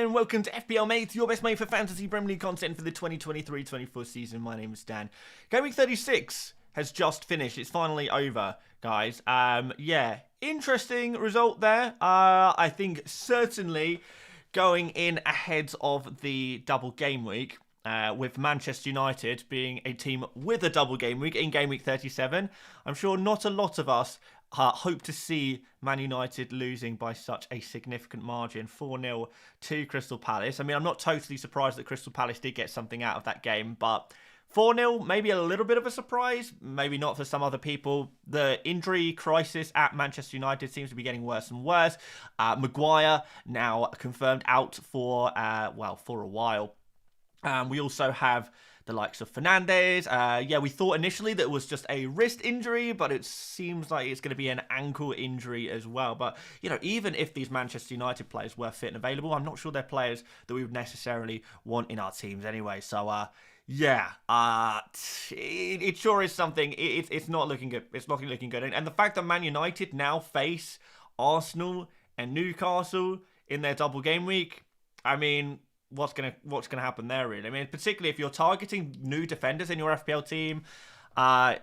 and welcome to FPL Mate, your best mate for fantasy Premier League content for the 2023-24 season. My name is Dan. Gameweek 36 has just finished. It's finally over, guys. Yeah, interesting result there. I think certainly going in ahead of the double game week, with Manchester United being a team with a double game week in Gameweek 37. I'm sure not a lot of us hope to see Man United losing by such a significant margin, 4-0 to Crystal Palace. I mean, I'm not totally surprised that Crystal Palace did get something out of that game, but 4-0, maybe a little bit of a surprise, maybe not for some other people. The injury crisis at Manchester United seems to be getting worse and worse. Maguire now confirmed out for a while. We also have the likes of Fernandes. Yeah, we thought initially that it was just a wrist injury, but it seems like it's going to be an ankle injury as well. But, you know, even if these Manchester United players were fit and available, I'm not sure they're players that we would necessarily want in our teams anyway. So, yeah, it sure is something. It's not looking good. It's not looking good. And the fact that Man United now face Arsenal and Newcastle in their double game week, I mean, what's gonna happen there, really? I mean, particularly if you're targeting new defenders in your FPL team,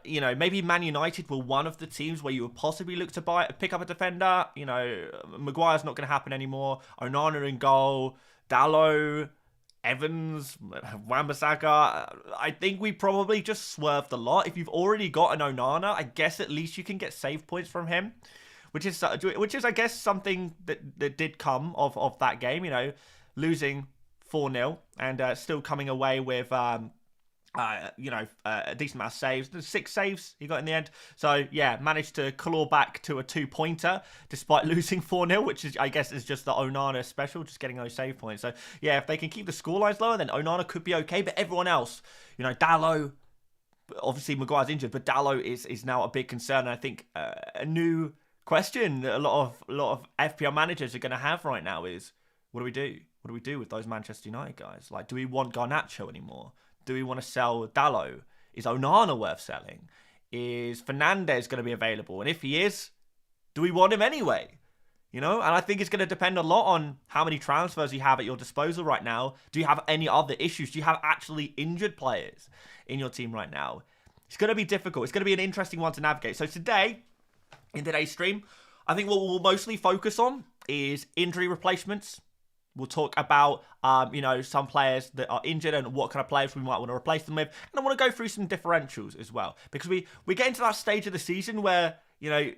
you know, maybe Man United were one of the teams where you would possibly look to pick up a defender. You know, Maguire's not going to happen anymore. Onana in goal, Dalot, Evans, Wan-Bissaka. I think we probably just swerved a lot. If you've already got an Onana, I guess at least you can get save points from him, which is I guess something that did come of that game. You know, losing 4-0 and still coming away with a decent amount of saves. There's 6 saves he got in the end. So yeah, managed to claw back to a 2-pointer despite losing 4-0, which is, I guess, is just the Onana special, just getting those save points. So yeah, if they can keep the scorelines lower, then Onana could be okay. But everyone else, you know, Dalot, obviously Maguire's injured, but Dalot is now a big concern. And I think a new question that a lot of FPL managers are going to have right now is, what do we do? What do we do with those Manchester United guys? Like, do we want Garnacho anymore? Do we want to sell Dalot? Is Onana worth selling? Is Fernandes going to be available? And if he is, do we want him anyway? You know, and I think it's going to depend a lot on how many transfers you have at your disposal right now. Do you have any other issues? Do you have actually injured players in your team right now? It's going to be difficult. It's going to be an interesting one to navigate. So today, in today's stream, I think what we'll mostly focus on is injury replacements. We'll talk about, you know, some players that are injured and what kind of players we might want to replace them with. And I want to go through some differentials as well. Because we get into that stage of the season where, you know,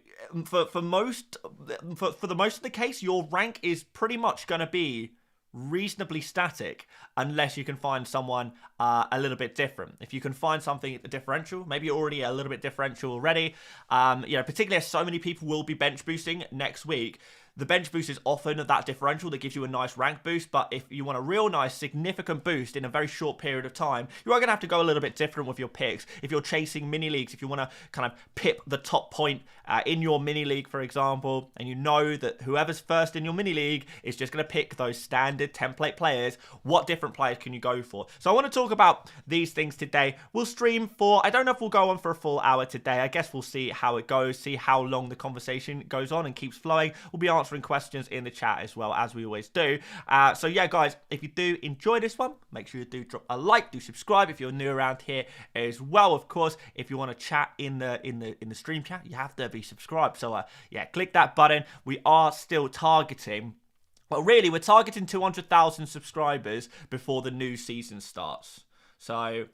for the most of the case, your rank is pretty much going to be reasonably static unless you can find someone a little bit different. If you can find something at the differential, maybe you're already a little bit differential already, you know, particularly as so many people will be bench boosting next week. The bench boost is often that differential that gives you a nice rank boost, but if you want a real nice, significant boost in a very short period of time, you are going to have to go a little bit different with your picks. If you're chasing mini leagues, if you want to kind of pip the top point in your mini league, for example, and you know that whoever's first in your mini league is just going to pick those standard template players, what different players can you go for? So I want to talk about these things today. We'll stream for, I don't know if we'll go on for a full hour today. I guess we'll see how it goes, see how long the conversation goes on and keeps flowing. We'll be answering questions in the chat as well, as we always do. So yeah, guys, if you do enjoy this one, make sure you do drop a like, do subscribe if you're new around here as well. Of course, if you want to chat in the stream chat, you have to be subscribed. So yeah, click that button. We are still targeting, well, really, we're targeting 200,000 subscribers before the new season starts. So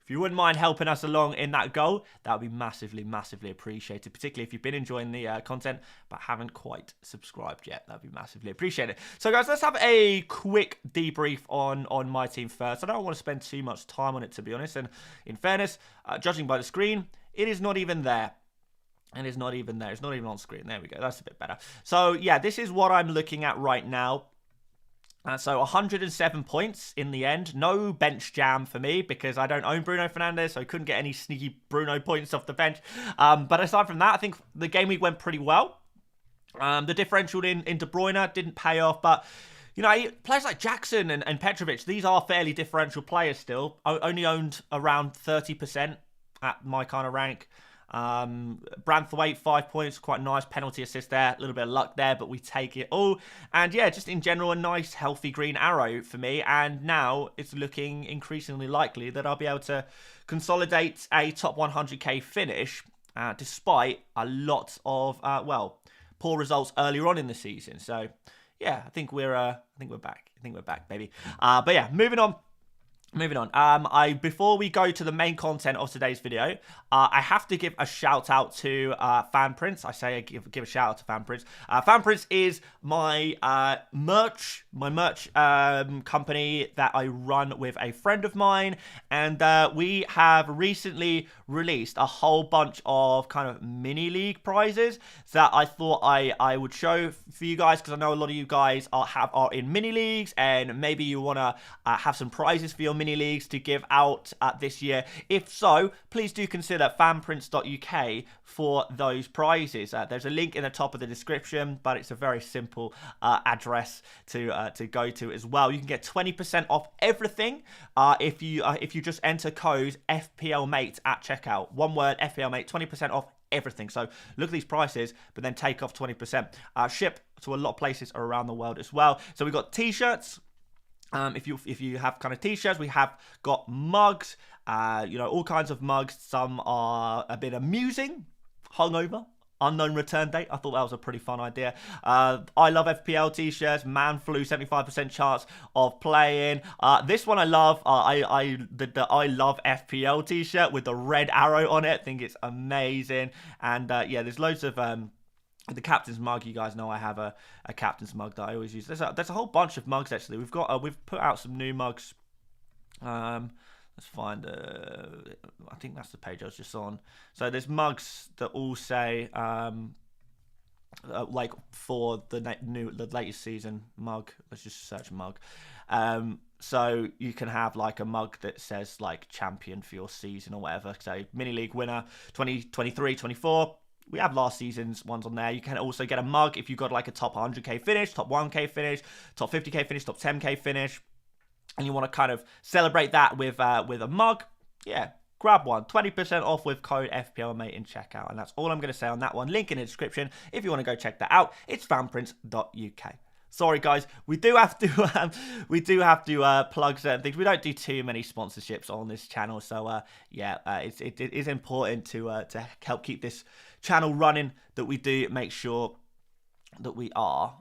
if you wouldn't mind helping us along in that goal, that would be massively, massively appreciated, particularly if you've been enjoying the content but haven't quite subscribed yet. That would be massively appreciated. So, guys, let's have a quick debrief on my team first. I don't want to spend too much time on it, to be honest. And in fairness, judging by the screen, it is not even there. And it's not even there. It's not even on screen. There we go. That's a bit better. So, yeah, this is what I'm looking at right now. So 107 points in the end. No bench jam for me because I don't own Bruno Fernandes, so I couldn't get any sneaky Bruno points off the bench. But aside from that, I think the game week went pretty well. The differential in De Bruyne didn't pay off, but you know, players like Jackson and Petrovic, these are fairly differential players still. Only owned around 30% at my kind of rank. Branthwaite, 5 points, quite nice. Penalty assist there, a little bit of luck there, but we take it all. And yeah, just in general, a nice, healthy green arrow for me. And now it's looking increasingly likely that I'll be able to consolidate a top 100k finish, despite a lot of, poor results earlier on in the season. So yeah, I think we're back. I think we're back, baby. But yeah, moving on. Before we go to the main content of today's video, I have to give a shout out to FanPrince. I say I give a shout out to FanPrince. FanPrince is my merch company that I run with a friend of mine, and we have recently released a whole bunch of kind of mini league prizes that I thought I would show for you guys, because I know a lot of you guys are in mini leagues, and maybe you want to have some prizes for your mini leagues to give out this year. If so, please do consider fanprince.uk for those prizes. There's a link in the top of the description, but it's a very simple address to go to as well. You can get 20% off everything if you just enter code FPL Mate at checkout. One word, FPL Mate, 20% off everything. So look at these prices, but then take off 20%. Ship to a lot of places around the world as well. So we've got t-shirts. If you have kind of t-shirts, we have got mugs, all kinds of mugs. Some are a bit amusing, hungover, unknown return date. I thought that was a pretty fun idea. I love FPL t-shirts, man flu, 75% chance of playing. This one I love. The I love FPL t-shirt with the red arrow on it. I think it's amazing. And yeah, there's loads of the captain's mug. You guys know I have a captain's mug that I always use. There's a whole bunch of mugs actually. We've put out some new mugs. Let's find. I think that's the page I was just on. So there's mugs that all say like for the latest season mug. Let's just search mug. So you can have like a mug that says like champion for your season or whatever. So mini league winner 2023-24. We have last season's ones on there. You can also get a mug if you've got like a top 100k finish, top 1k finish, top 50k finish, top 10k finish, and you want to kind of celebrate that with a mug. Yeah, grab one. 20% off with code FPLMate in checkout. And that's all I'm going to say on that one. Link in the description if you want to go check that out. It's fanprince.uk. Sorry guys, we do have to plug certain things. We don't do too many sponsorships on this channel, so it is important to help keep this channel running, that we do make sure that we are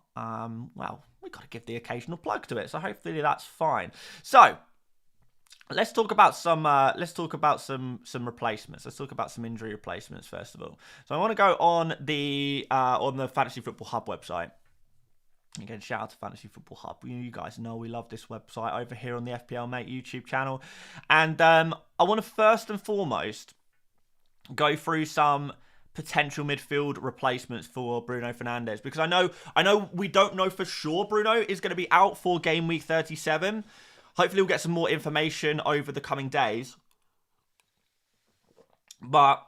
we got to give the occasional plug to it. So hopefully that's fine. So let's talk about some replacements. Let's talk about some injury replacements first of all. So I want to go on the Fantasy Football Hub website. Again, shout out to Fantasy Football Hub. You guys know we love this website over here on the FPL Mate YouTube channel. And I want to first and foremost go through some potential midfield replacements for Bruno Fernandes, because I know we don't know for sure Bruno is going to be out for game week 37. Hopefully we'll get some more information over the coming days. But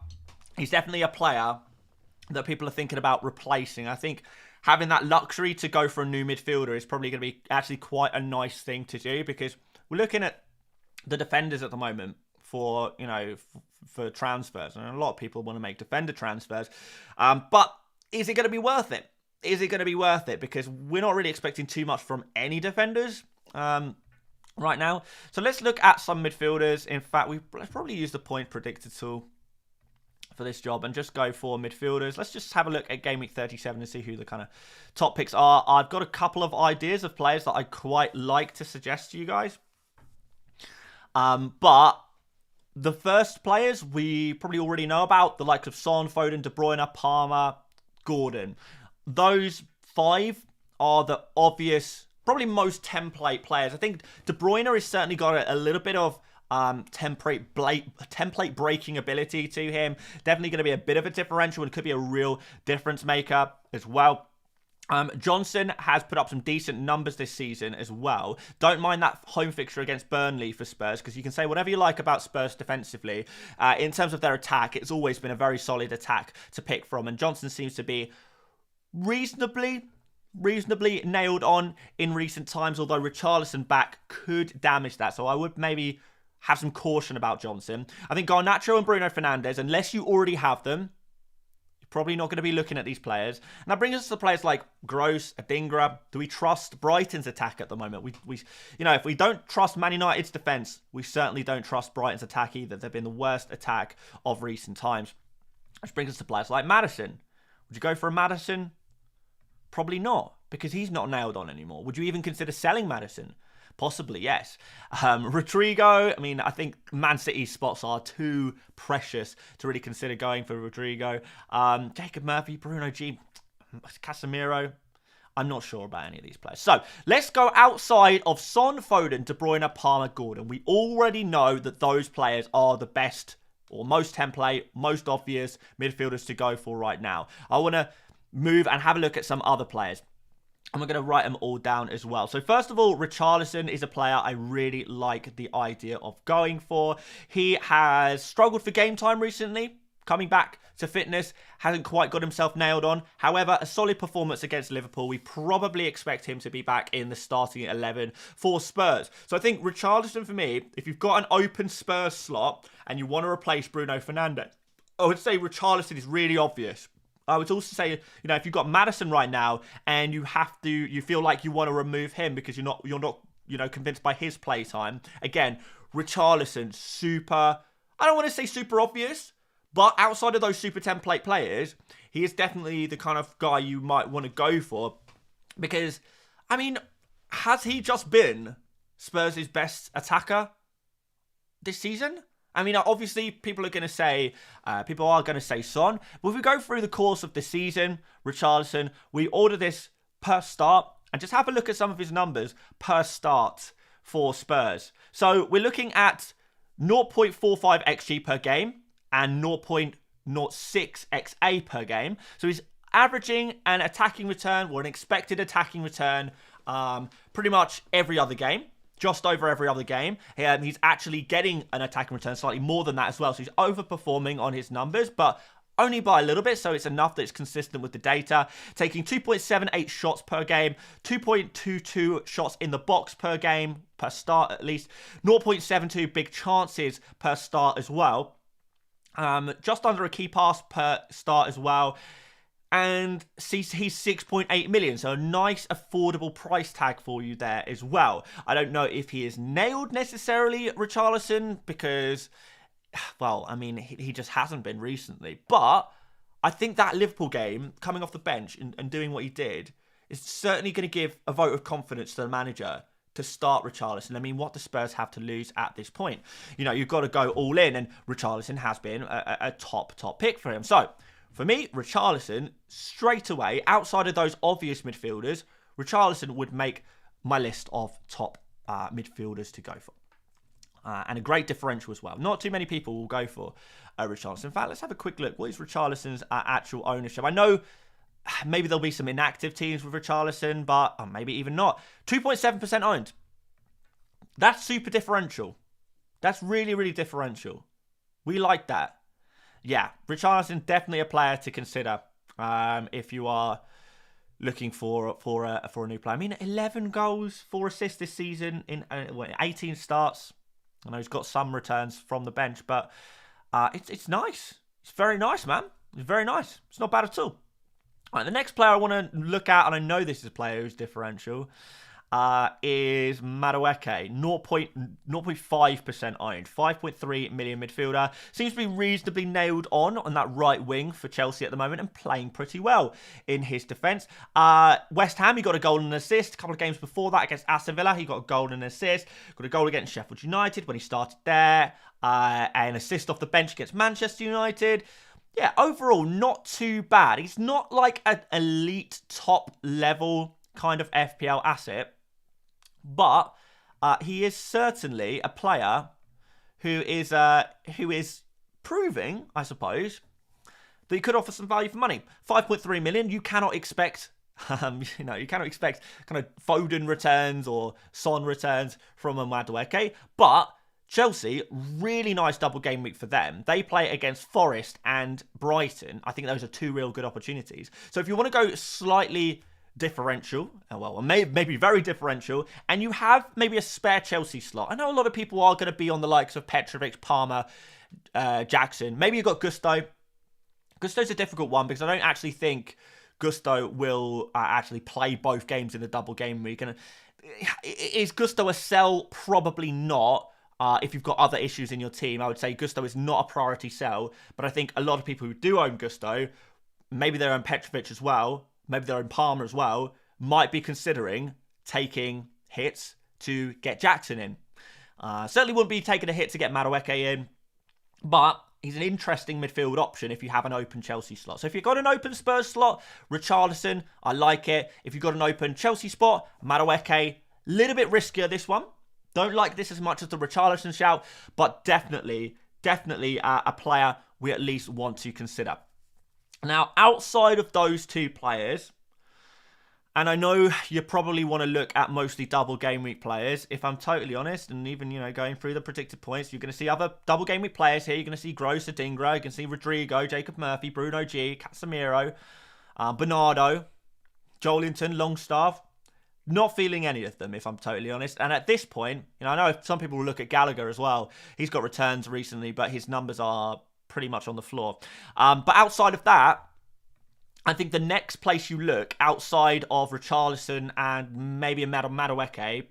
he's definitely a player that people are thinking about replacing. I think having that luxury to go for a new midfielder is probably going to be actually quite a nice thing to do, because we're looking at the defenders at the moment for transfers, and a lot of people want to make defender transfers. But is it going to be worth it? Is it going to be worth it? Because we're not really expecting too much from any defenders right now. So let's look at some midfielders. In fact, let's probably use the point predictor tool for this job and just go for midfielders. Let's just have a look at Game Week 37 and see who the kind of top picks are. I've got a couple of ideas of players that I quite like to suggest to you guys. But the first players we probably already know about, the likes of Son, Foden, De Bruyne, Palmer, Gordon. Those five are the obvious, probably most template players. I think De Bruyne has certainly got a little bit of template breaking ability to him. Definitely going to be a bit of a differential and could be a real difference maker as well. Johnson has put up some decent numbers this season as well. Don't mind that home fixture against Burnley for Spurs, because you can say whatever you like about Spurs defensively. In terms of their attack, it's always been a very solid attack to pick from, and Johnson seems to be reasonably nailed on in recent times, although Richarlison back could damage that. So I would maybe have some caution about Johnson. I think Garnacho and Bruno Fernandes, unless you already have them, probably not going to be looking at these players. And that brings us to players like Gross, Adingra. Do we trust Brighton's attack at the moment? If we don't trust Man United's defence, we certainly don't trust Brighton's attack either. They've been the worst attack of recent times. Which brings us to players like Maddison. Would you go for a Maddison? Probably not, because he's not nailed on anymore. Would you even consider selling Maddison? Possibly, yes. Rodrigo, I mean, I think Man City's spots are too precious to really consider going for Rodrigo. Jacob Murphy, Bruno G, Casemiro. I'm not sure about any of these players. So, let's go outside of Son, Foden, De Bruyne, Palmer, Gordon. We already know that those players are the best or most template, most obvious midfielders to go for right now. I want to move and have a look at some other players. And we're going to write them all down as well. So first of all, Richarlison is a player I really like the idea of going for. He has struggled for game time recently, coming back to fitness, hasn't quite got himself nailed on. However, a solid performance against Liverpool. We probably expect him to be back in the starting 11 for Spurs. So I think Richarlison, for me, if you've got an open Spurs slot and you want to replace Bruno Fernandes, I would say Richarlison is really obvious. I would also say, if you've got Maddison right now and you feel like you want to remove him because you're not convinced by his play time. Again, Richarlison, super, I don't want to say super obvious, but outside of those super template players, he is definitely the kind of guy you might want to go for because, I mean, has he just been Spurs' best attacker this season? I mean, obviously, people are going to say Son. But if we go through the course of the season, Richarlison, we order this per start and just have a look at some of his numbers per start for Spurs. So we're looking at 0.45 XG per game and 0.06 XA per game. So he's averaging an attacking return or an expected attacking return pretty much every other game. Just over every other game. He's actually getting an attacking return slightly more than that as well. So he's overperforming on his numbers, but only by a little bit. So it's enough that it's consistent with the data. Taking 2.78 shots per game, 2.22 shots in the box per game, per start at least, 0.72 big chances per start as well. Just under a key pass per start as well. And he's 6.8 million, so a nice affordable price tag for you there as well. I don't know if he is nailed necessarily, Richarlison, because, well, I mean, he just hasn't been recently. But I think that Liverpool game, coming off the bench and doing what he did, is certainly going to give a vote of confidence to the manager to start Richarlison. I mean, what do Spurs have to lose at this point? You've got to go all in, and Richarlison has been a top pick for him. So, for me, Richarlison, straight away, outside of those obvious midfielders, Richarlison would make my list of top midfielders to go for. And a great differential as well. Not too many people will go for Richarlison. In fact, let's have a quick look. What is Richarlison's actual ownership? I know maybe there'll be some inactive teams with Richarlison, but maybe even not. 2.7% owned. That's super differential. That's really, really differential. We like that. Yeah, Richarlison, definitely a player to consider if you are looking for a new player. I mean, 11 goals, 4 assists this season in 18 starts. I know he's got some returns from the bench, but it's nice. It's very nice, man. It's very nice. It's not bad at all. All right, the next player I want to look at, and I know this is a player who's differential, is Madueke, 0.5% owned, 5.3 million midfielder. Seems to be reasonably nailed on that right wing for Chelsea at the moment and playing pretty well in his defence. West Ham, he got a goal and an assist. A couple of games before that against Aston Villa, he got a goal and an assist. Got a goal against Sheffield United when he started there. An assist off the bench against Manchester United. Yeah, overall, not too bad. He's not like an elite top level kind of FPL asset. But he is certainly a player who is proving, I suppose, that he could offer some value for money. 5.3 million. You cannot expect, you cannot expect kind of Foden returns or Son returns from a Madueke. But Chelsea, really nice double game week for them. They play against Forest and Brighton. I think those are two real good opportunities. So if you want to go slightly differential, well, maybe very differential, and you have maybe a spare Chelsea slot. I know a lot of people are going to be on the likes of Petrovic, Palmer, Jackson. Maybe you've got Gusto. Gusto's a difficult one because I don't actually think Gusto will actually play both games in the double game week. And is Gusto a sell? Probably not. If you've got other issues in your team, I would say Gusto is not a priority sell. But I think a lot of people who do own Gusto, maybe they own Petrovic as well, maybe they own Palmer as well, might be considering taking hits to get Jackson in. Certainly wouldn't be taking a hit to get Madueke in, but he's an interesting midfield option if you have an open Chelsea slot. So if you've got an open Spurs slot, Richarlison, I like it. If you've got an open Chelsea spot, Madueke, a little bit riskier this one. Don't like this as much as the Richarlison shout, but definitely a player we at least want to consider. Now, outside of those two players, and I know you probably want to look at mostly double game week players. If I'm totally honest, and even, going through the predicted points, you're going to see other double game week players here. You're going to see Gross, Adingra. You can see Rodrigo, Jacob Murphy, Bruno G, Casemiro, Bernardo, Joelinton, Longstaff. Not feeling any of them, if I'm totally honest. And at this point, I know some people will look at Gallagher as well. He's got returns recently, but his numbers are pretty much on the floor. But outside of that, I think the next place you look, outside of Richarlison and maybe a Madueke,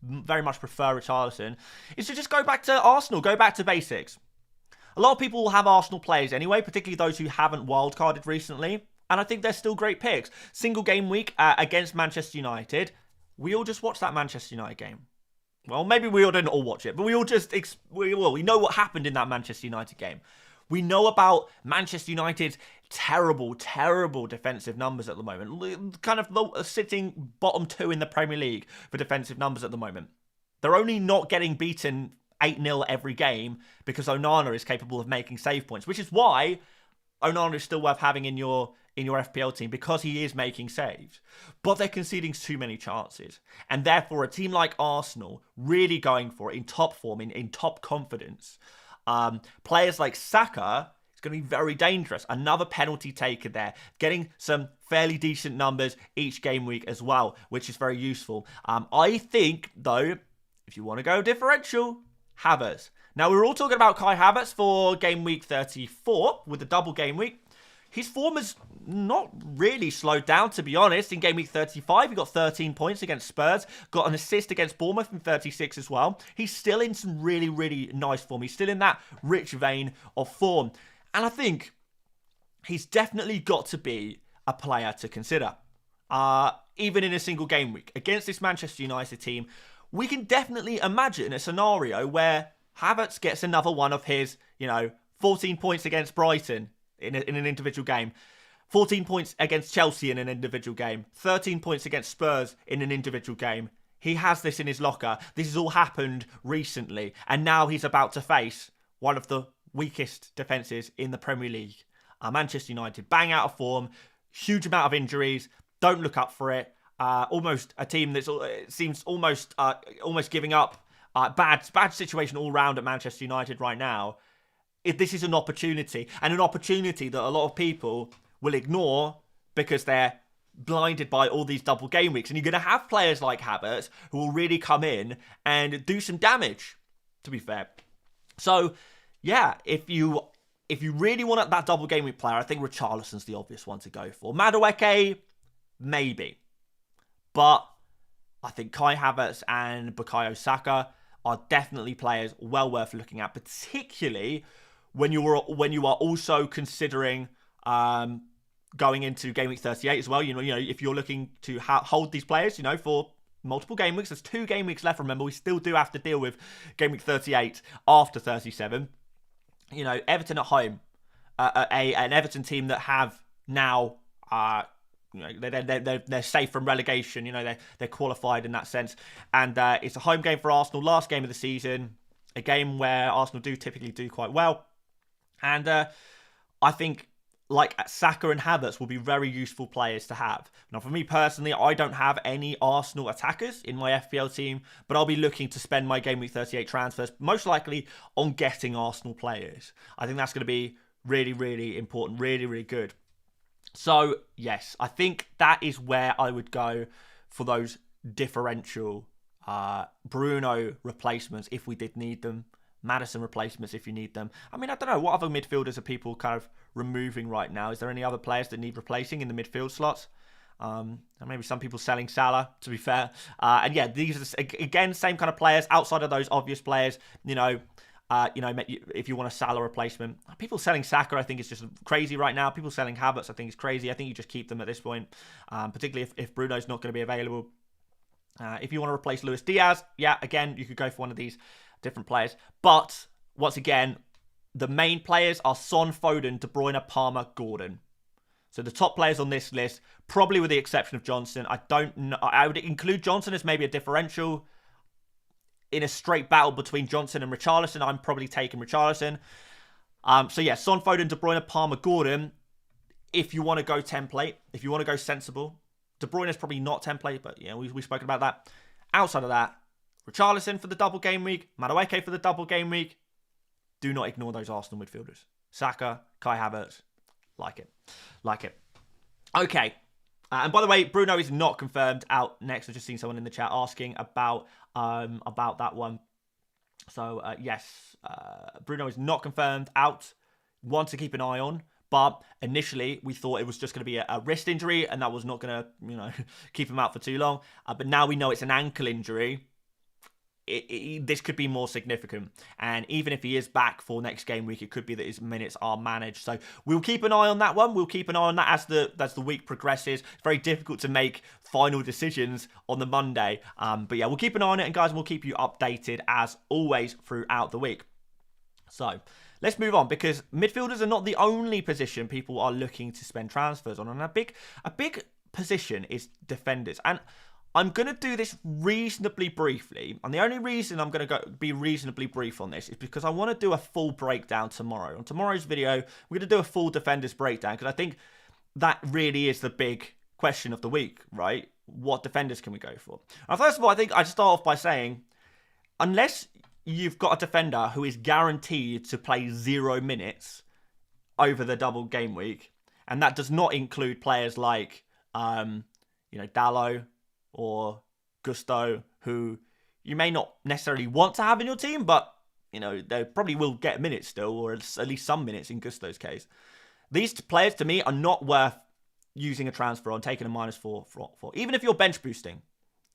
very much prefer Richarlison, is to just go back to Arsenal, go back to basics. A lot of people will have Arsenal players anyway, particularly those who haven't wildcarded recently, and I think they're still great picks. Single game week against Manchester United, we all just watched that Manchester United game. Well, maybe we all didn't all watch it, but we all just, we know what happened in that Manchester United game. We know about Manchester United's terrible defensive numbers at the moment. Kind of sitting bottom 2 in the Premier League for defensive numbers at the moment. They're only not getting beaten 8-0 every game because Onana is capable of making save points, which is why Onana is still worth having in your FPL team, because he is making saves. But they're conceding too many chances. And therefore, a team like Arsenal really going for it in top form, in top confidence. Players like Saka is going to be very dangerous. Another penalty taker there. Getting some fairly decent numbers each game week as well, which is very useful. I think, though, if you want to go differential, Havertz. Now, we were all talking about Kai Havertz for game week 34 with the double game week. His form has not really slowed down, to be honest. In game week 35, he got 13 points against Spurs. Got an assist against Bournemouth in 36 as well. He's still in some really nice form. He's still in that rich vein of form. And I think he's definitely got to be a player to consider. Even in a single game week. Against this Manchester United team, we can definitely imagine a scenario where Havertz gets another one of his, 14 points against Brighton in an individual game, 14 points against Chelsea in an individual game, 13 points against Spurs in an individual game. He has this in his locker. This has all happened recently, and now he's about to face one of the weakest defences in the Premier League. Manchester United, bang out of form, huge amount of injuries, don't look up for it. Almost a team that seems almost giving up. Bad situation all round at Manchester United right now. This is an opportunity, and an opportunity that a lot of people will ignore because they're blinded by all these double game weeks. And you're going to have players like Havertz who will really come in and do some damage, to be fair. So, yeah, if you really want that double game week player, I think Richarlison's the obvious one to go for. Madueke, maybe. But I think Kai Havertz and Bukayo Saka are definitely players well worth looking at, particularly when you are also considering going into game week 38 as well. If you're looking to hold these players, for multiple game weeks. There's 2 game weeks left. Remember, we still do have to deal with game week 38 after 37. Everton at home, an Everton team that have now, they're safe from relegation. They're qualified in that sense, and it's a home game for Arsenal. Last game of the season, a game where Arsenal do typically do quite well. And I think like Saka and Havertz will be very useful players to have. Now, for me personally, I don't have any Arsenal attackers in my FPL team, but I'll be looking to spend my Game Week 38 transfers most likely on getting Arsenal players. I think that's going to be really important, really good. So, yes, I think that is where I would go for those differential Bruno replacements if we did need them. Maddison replacements if you need them. I mean, I don't know. What other midfielders are people kind of removing right now? Is there any other players that need replacing in the midfield slots? Maybe some people selling Salah, to be fair. And yeah, these are, again, same kind of players outside of those obvious players. If you want a Salah replacement. People selling Saka, I think, is just crazy right now. People selling Havertz, I think, is crazy. I think you just keep them at this point, particularly if Bruno's not going to be available. If you want to replace Luis Diaz, yeah, again, you could go for one of these different players. But, once again, the main players are Son, Foden, De Bruyne, Palmer, Gordon. So the top players on this list, probably with the exception of Johnson. I don't know. I would include Johnson as maybe a differential. In a straight battle between Johnson and Richarlison, I'm probably taking Richarlison. So yeah, Son, Foden, De Bruyne, Palmer, Gordon. If you want to go template, if you want to go sensible, De Bruyne is probably not template, but yeah, we've spoken about that. Outside of that, Richarlison for the double game week, Madueke for the double game week. Do not ignore those Arsenal midfielders. Saka, Kai Havertz, like it. Okay. And by the way, Bruno is not confirmed out next. I've just seen someone in the chat asking about that one. So, yes, Bruno is not confirmed out. One to keep an eye on. But initially, we thought it was just going to be a wrist injury, and that was not going to, keep him out for too long. But now we know it's an ankle injury. This could be more significant. And even if he is back for next game week, it could be that his minutes are managed. So we'll keep an eye on that one. We'll keep an eye on that as the week progresses. It's very difficult to make final decisions on the Monday. But yeah, we'll keep an eye on it. And guys, we'll keep you updated as always throughout the week. So let's move on, because midfielders are not the only position people are looking to spend transfers on. And a big position is defenders. And I'm going to do this reasonably briefly, and the only reason I'm going to be reasonably brief on this is because I want to do a full breakdown tomorrow. On tomorrow's video, we're going to do a full defenders breakdown, because I think that really is the big question of the week, right? What defenders can we go for? And first of all, I think I'd start off by saying, unless you've got a defender who is guaranteed to play 0 minutes over the double game week, and that does not include players like, Dalot, or Gusto, who you may not necessarily want to have in your team, but, they probably will get minutes still, or at least some minutes in Gusto's case. These players, to me, are not worth using a transfer on, taking a -4 for. Even if you're bench boosting,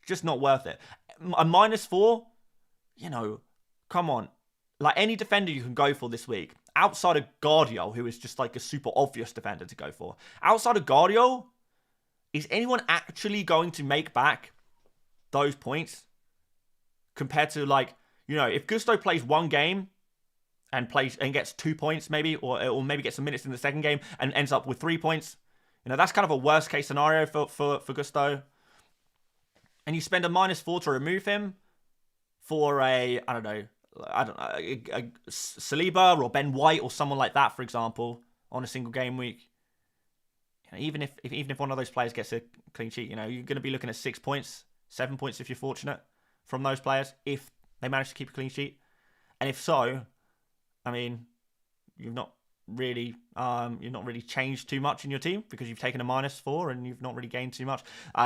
just not worth it. A -4, come on. Like, any defender you can go for this week, outside of Guardiola, who is just like a super obvious defender to go for. Outside of Guardiola, is anyone actually going to make back those points compared to, if Gusto plays one game and gets 2 points maybe, or maybe gets some minutes in the second game and ends up with 3 points, that's kind of a worst case scenario for Gusto. And you spend a -4 to remove him for a Saliba or Ben White or someone like that, for example, on a single game week. Even if one of those players gets a clean sheet, you're going to be looking at 6 points, 7 points if you're fortunate from those players, if they manage to keep a clean sheet. And if so, I mean, you've not really changed too much in your team, because you've taken a -4 and you've not really gained too much.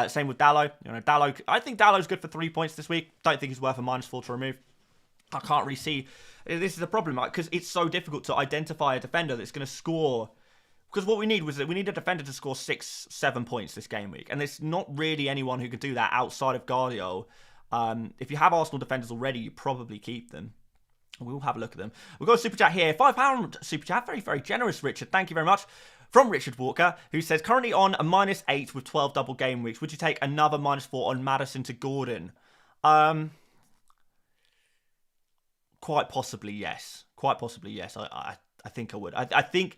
Same with Dalot. Dalot, I think Dalot's good for 3 points this week. Don't think he's worth a -4 to remove. I can't really see. This is a problem, because it's so difficult to identify a defender that's going to score. Because what we need a defender to score 6-7 points this game week. And there's not really anyone who could do that outside of Guardiola. If you have Arsenal defenders already, you probably keep them. We'll have a look at them. We've got a super chat here. £5 super chat. Very, very generous, Richard. Thank you very much. From Richard Walker, who says, currently on a -8 with 12 double game weeks. Would you take another -4 on Maddison to Gordon? Quite possibly, yes. I think I would. I think,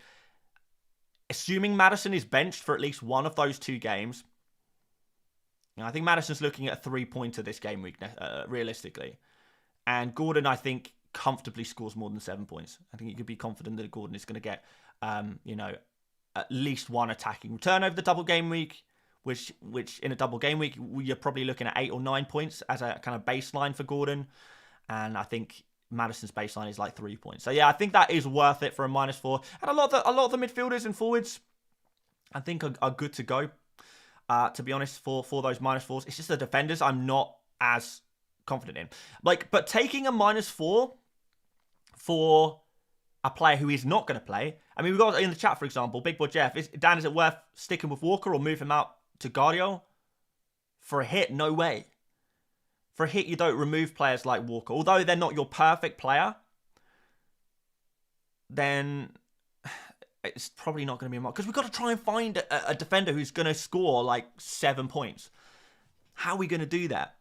assuming Maddison is benched for at least one of those 2 games, I think Maddison's looking at a 3-pointer this game week, realistically. And Gordon, I think, comfortably scores more than 7 points. I think you could be confident that Gordon is going to get, at least one attacking return over the double game week, which in a double game week, you're probably looking at 8 or 9 points as a kind of baseline for Gordon. And I think Maddison's baseline is like 3 points. So yeah, I think that is worth it for a -4. And a lot of the midfielders and forwards, I think are good to go. To be honest, for those -4s, it's just the defenders I'm not as confident in. But taking a -4 for a player who is not going to play. I mean, we've got in the chat, for example, Big Boy Jeff. Dan, is it worth sticking with Walker or move him out to Guardiola? For a hit, no way. For a hit, you don't remove players like Walker. Although they're not your perfect player, then it's probably not going to be a mark. Because we've got to try and find a defender who's going to score like 7 points. How are we going to do that?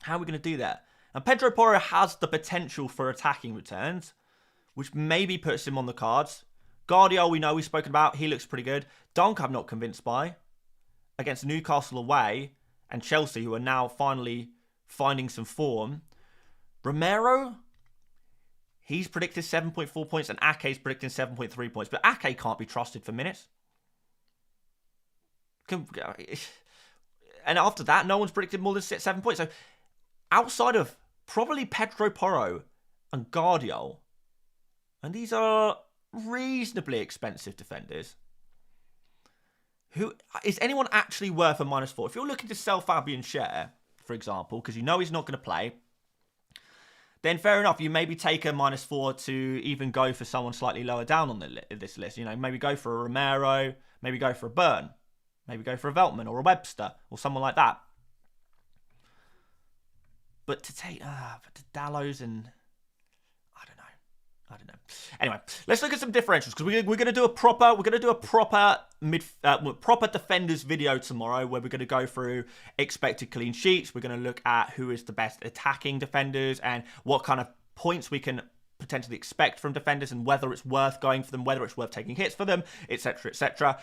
How are we going to do that? And Pedro Porro has the potential for attacking returns, which maybe puts him on the cards. Guardiola, we know, we've spoken about. He looks pretty good. Dunk, I'm not convinced by. Against Newcastle away and Chelsea, who are now finally finding some form. Romero, he's predicted 7.4 points and Ake's predicting 7.3 points. But Ake can't be trusted for minutes. And after that, no one's predicted more than 7 points. So outside of probably Pedro Porro and Guardiola, and these are reasonably expensive defenders, who is anyone actually worth a -4? If you're looking to sell Fabian Schär, for example, because you know he's not going to play, then fair enough. You maybe take a -4 to even go for someone slightly lower down on this list. You know, maybe go for a Romero, maybe go for a Burn, maybe go for a Veltman or a Webster or someone like that. But to take to Dallows and I don't know. Anyway, let's look at some differentials because we're going to do a proper proper defenders video tomorrow where we're going to go through expected clean sheets. We're going to look at who is the best attacking defenders and what kind of points we can potentially expect from defenders and whether it's worth going for them, whether it's worth taking hits for them, etc., etc.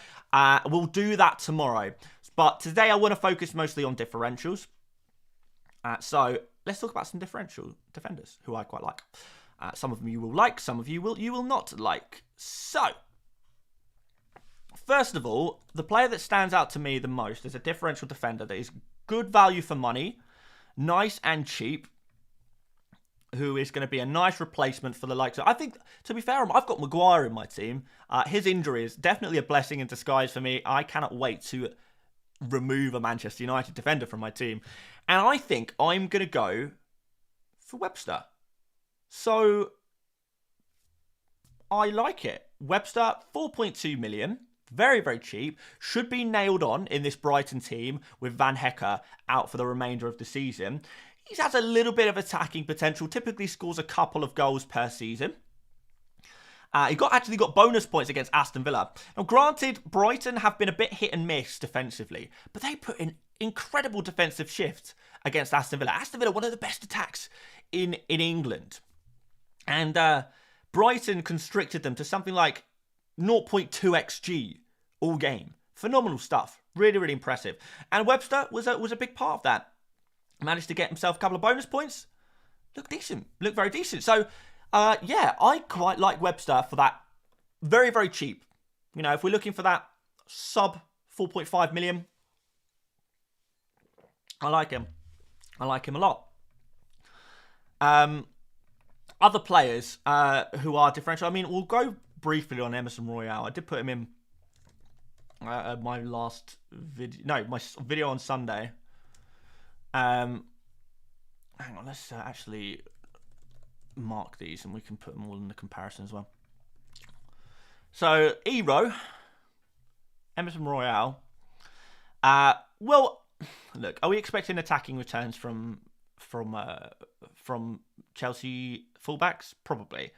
We'll do that tomorrow. But today I want to focus mostly on differentials. So let's talk about some differential defenders who I quite like. Some of them you will like, some of you will not like. So, first of all, the player that stands out to me the most is a differential defender that is good value for money, nice and cheap, who is going to be a nice replacement for the likes of... I think, to be fair, I've got Maguire in my team. His injury is definitely a blessing in disguise for me. I cannot wait to remove a Manchester United defender from my team. And I think I'm going to go for Webster. So, I like it. Webster, 4.2 million. Very, very cheap. Should be nailed on in this Brighton team with Van Hecke out for the remainder of the season. He has a little bit of attacking potential. Typically scores a couple of goals per season. He actually got bonus points against Aston Villa. Now, granted, Brighton have been a bit hit and miss defensively, but they put in incredible defensive shifts against Aston Villa. Aston Villa, one of the best attacks in England. And Brighton constricted them to something like 0.2 XG all game. Phenomenal stuff. Really, really impressive. And Webster was a big part of that. Managed to get himself a couple of bonus points. Looked decent. Looked very decent. So, yeah, I quite like Webster for that. Very, very cheap. You know, if we're looking for that sub 4.5 million, I like him. I like him a lot. Other players who are differential. I mean, we'll go briefly on Emerson Royale. I did put him in my last video. No, my video on Sunday. Hang on, let's actually mark these and we can put them all in the comparison as well. So, Eero, Emerson Royale. Well, look, are we expecting attacking returns from Chelsea fullbacks? Probably.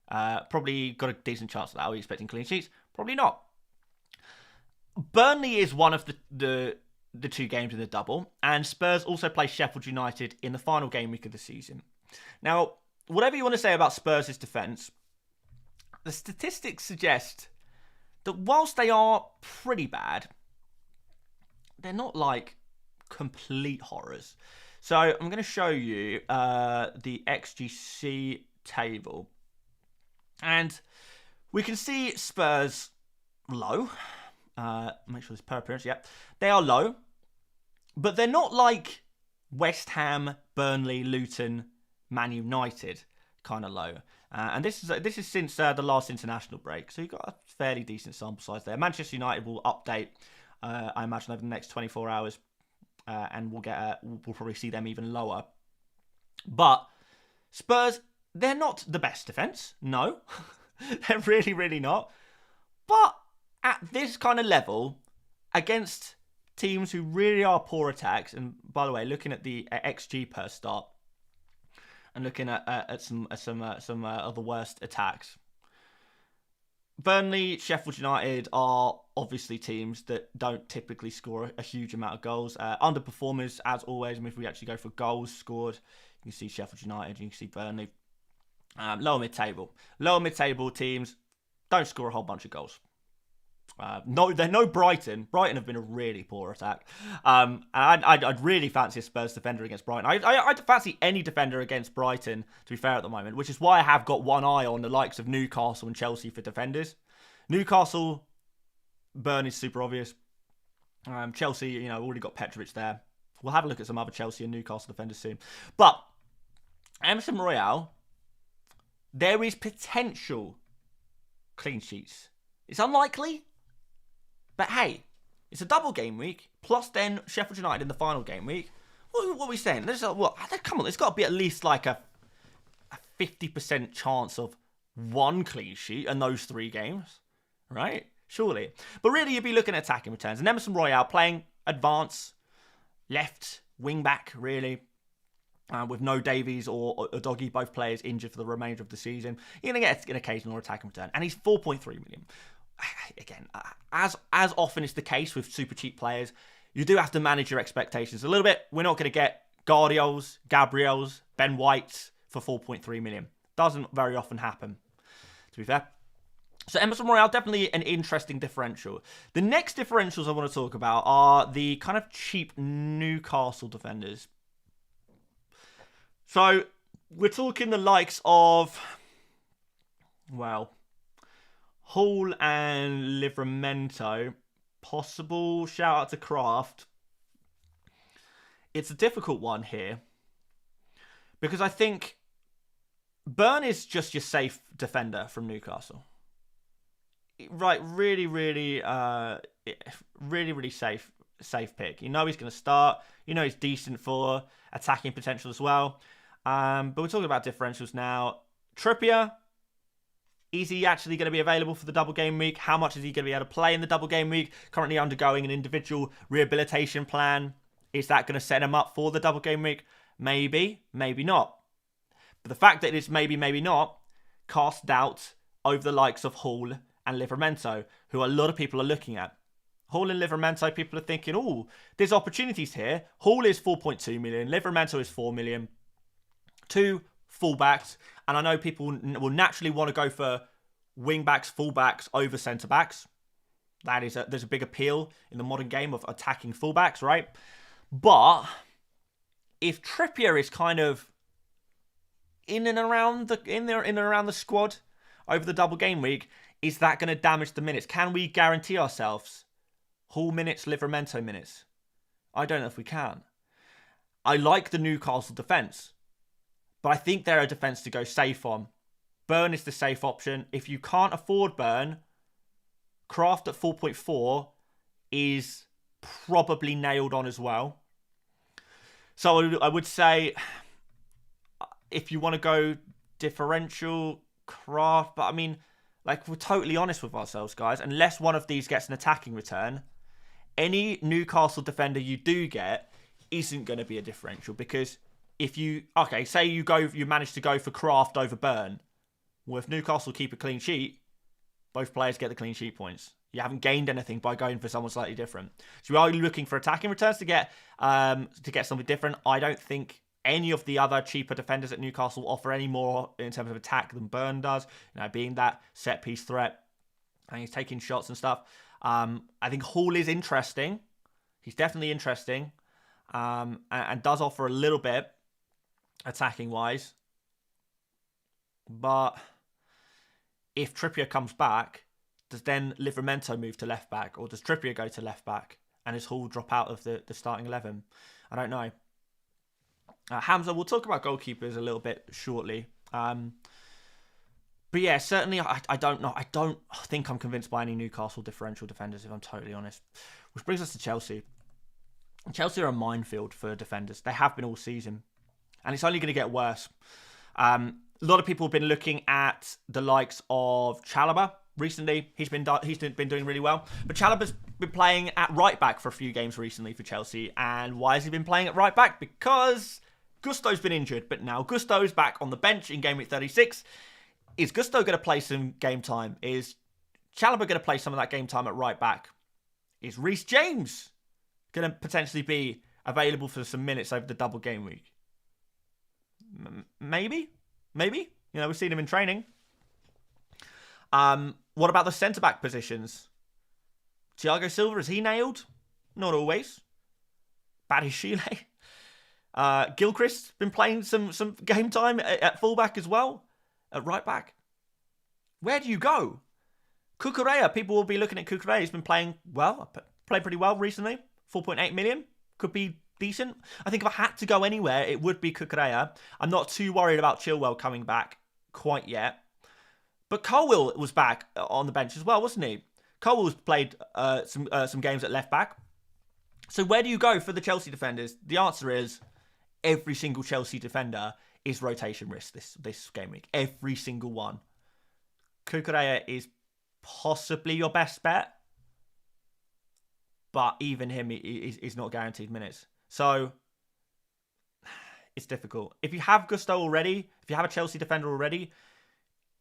Probably got a decent chance of that. Are we expecting clean sheets? Probably not. Burnley is one of the two games in the double, and Spurs also play Sheffield United in the final game week of the season. Now, whatever you want to say about Spurs' defence, the statistics suggest that whilst they are pretty bad, they're not like complete horrors. So I'm going to show you the XGC table. And we can see Spurs low. Make sure it's per appearance. Yeah, they are low. But they're not like West Ham, Burnley, Luton, Man United kind of low. And this is since the last international break, so you've got a fairly decent sample size there. Manchester United will update, I imagine, over the next 24 hours, and we'll probably see them even lower. But Spurs, they're not the best defence, no, they're really, really not. But at this kind of level, against teams who really are poor attacks, and by the way, looking at the XG per start, and looking at some of the worst attacks, Burnley, Sheffield United are obviously teams that don't typically score a huge amount of goals. Underperformers, as always. I mean, if we actually go for goals scored, you can see Sheffield United, you can see Burnley. Lower mid-table teams don't score a whole bunch of goals. No, they're no Brighton. Brighton have been a really poor attack. And I'd really fancy a Spurs defender against Brighton. I'd fancy any defender against Brighton, to be fair, at the moment, which is why I have got one eye on the likes of Newcastle and Chelsea for defenders. Newcastle, Burn is super obvious. Chelsea, already got Petrovic there. We'll have a look at some other Chelsea and Newcastle defenders soon. But Emerson Royale, there is potential clean sheets. It's unlikely. But hey, it's a double game week, plus then Sheffield United in the final game week. What are we saying? Come on, there's got to be at least like a 50% chance of one clean sheet in those 3 games, right? Surely. But really, you'd be looking at attacking returns. And Emerson Royale playing advance, left, wing back, really, with no Davies or Doggy, both players injured for the remainder of the season. You're going to get an occasional attacking return. And he's 4.3 million. Again, as often is the case with super cheap players, you do have to manage your expectations a little bit. We're not going to get Guardiol's, Gabriel's, Ben White's for 4.3 million. Doesn't very often happen, to be fair. So Emerson Royale, definitely an interesting differential. The next differentials I want to talk about are the kind of cheap Newcastle defenders. So we're talking the likes of, Hall and Livramento. Possible shout out to Kraft. It's a difficult one here, because I think Burn is just your safe defender from Newcastle. Right, really safe pick. You know he's going to start. You know he's decent for attacking potential as well. But we're talking about differentials now. Trippier, is he actually going to be available for the double game week? How much is he going to be able to play in the double game week? Currently undergoing an individual rehabilitation plan. Is that going to set him up for the double game week? Maybe, maybe not. But the fact that it's maybe, maybe not, casts doubt over the likes of Hall and Livramento, who a lot of people are looking at. Hall and Livramento, people are thinking, oh, there's opportunities here. Hall is 4.2 million. Livramento is 4 million. 2 fullbacks. And I know people will naturally want to go for wing-backs, fullbacks over centre-backs. There's a big appeal in the modern game of attacking fullbacks, right? But if Trippier is kind of in and around the squad over the double game week, is that going to damage the minutes? Can we guarantee ourselves Hall minutes, Livramento minutes? I don't know if we can. I like the Newcastle defence, but I think they're a defence to go safe on. Burn is the safe option. If you can't afford Burn, Kraft at 4.4 is probably nailed on as well. So I would say, if you want to go differential, Kraft, but I mean, like, we're totally honest with ourselves, guys. Unless one of these gets an attacking return, any Newcastle defender you do get isn't going to be a differential, because if you, say you manage to go for Kraft over Burn, well, if Newcastle keep a clean sheet, both players get the clean sheet points. You haven't gained anything by going for someone slightly different. So we are looking for attacking returns to get something different. I don't think any of the other cheaper defenders at Newcastle offer any more in terms of attack than Burn does. Being that set piece threat, and he's taking shots and stuff. I think Hall is interesting. He's definitely interesting, and does offer a little bit attacking wise. But if Trippier comes back, does then Livramento move to left back, or does Trippier go to left back and does Hall drop out of the starting 11? I don't know. Hamza, we'll talk about goalkeepers a little bit shortly. But yeah, certainly I don't know. I don't think I'm convinced by any Newcastle differential defenders, if I'm totally honest. Which brings us to Chelsea. Chelsea are a minefield for defenders. They have been all season. And it's only going to get worse. A lot of people have been looking at the likes of Chalobah recently. He's been doing really well. But Chalobah's been playing at right back for a few games recently for Chelsea. And why has he been playing at right back? Because Gusto's been injured. But now Gusto's back on the bench in Game Week 36. Is Gusto going to play some game time? Is Chalobah going to play some of that game time at right back? Is Reece James going to potentially be available for some minutes over the double game week? Maybe. You know, we've seen him in training. What about the centre-back positions? Thiago Silva, is he nailed? Not always. Badiashile. Gilchrist's been playing some game time at fullback as well. At right back. Where do you go? Cucurella, people will be looking at Cucurella. He's been playing well. Played pretty well recently. 4.8 million. Could be decent. I think if I had to go anywhere, it would be Cucurella. I'm not too worried about Chilwell coming back quite yet. But Colwill was back on the bench as well, wasn't he? Colwill's played some games at left back. So where do you go for the Chelsea defenders? The answer is every single Chelsea defender is rotation risk this game week. Every single one. Cucurella is possibly your best bet. But even him is not guaranteed minutes. So, it's difficult. If you have Gusto already, if you have a Chelsea defender already,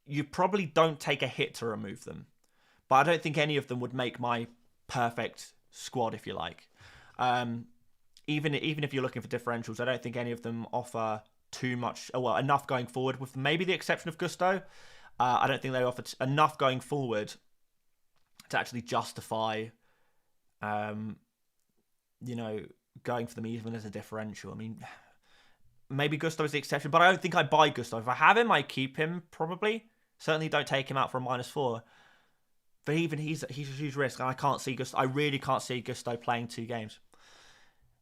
you probably don't take a hit to remove them. But I don't think any of them would make my perfect squad, if you like. Even if you're looking for differentials, I don't think any of them offer too much, well, enough going forward, with maybe the exception of Gusto. I don't think they offer enough going forward to actually justify, you know, going for them even as a differential. I mean, maybe Gusto is the exception, but I don't think I buy Gusto. If I have him, I keep him, probably. Certainly don't take him out for a -4. But even he's a huge risk, and I can't see Gusto. I really can't see Gusto playing 2 games.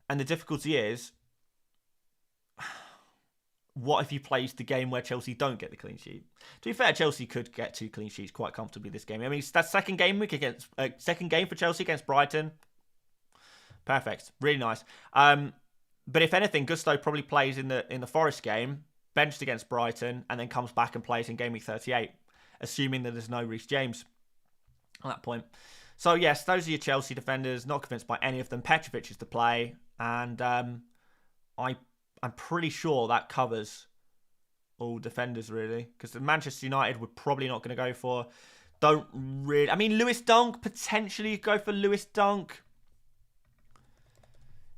And the difficulty is, what if he plays the game where Chelsea don't get the clean sheet? To be fair, Chelsea could get 2 clean sheets quite comfortably this game. I mean, that's second game for Chelsea against Brighton. Perfect, really nice. But if anything, Gusto probably plays in the Forest game, benched against Brighton, and then comes back and plays in Game Week 38, assuming that there's no Reece James at that point. So yes, those are your Chelsea defenders. Not convinced by any of them. Petrovic is to play, and I'm pretty sure that covers all defenders, really. Because Manchester United we're probably not going to go for. Don't really... I mean, Lewis Dunk, potentially go for Lewis Dunk.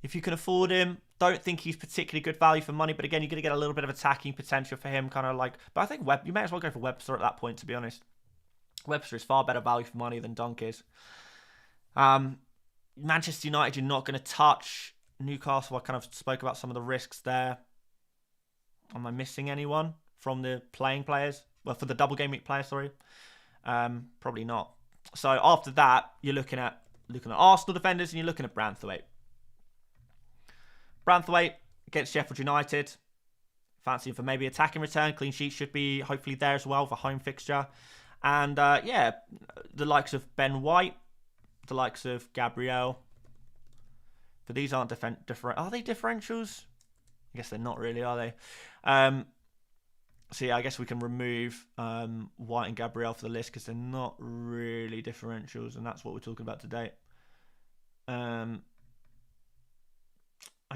If you can afford him. Don't think he's particularly good value for money. But again, you're going to get a little bit of attacking potential for him. Kind of like... But I think you may as well go for Webster at that point, to be honest. Webster is far better value for money than Dunk is. Manchester United, you're not going to touch. Newcastle, I kind of spoke about some of the risks there. Am I missing anyone from the playing players? Well, for the double game week players, sorry. Probably not. So after that, you're looking at Arsenal defenders, and you're looking at Branthwaite. Branthwaite against Sheffield United. Fancying for maybe attacking return. Clean sheet should be hopefully there as well for home fixture. And yeah, the likes of Ben White, the likes of Gabriel. But these aren't different. Are they differentials? I guess they're not really, are they? So yeah, I guess we can remove White and Gabriel for the list because they're not really differentials, and that's what we're talking about today. I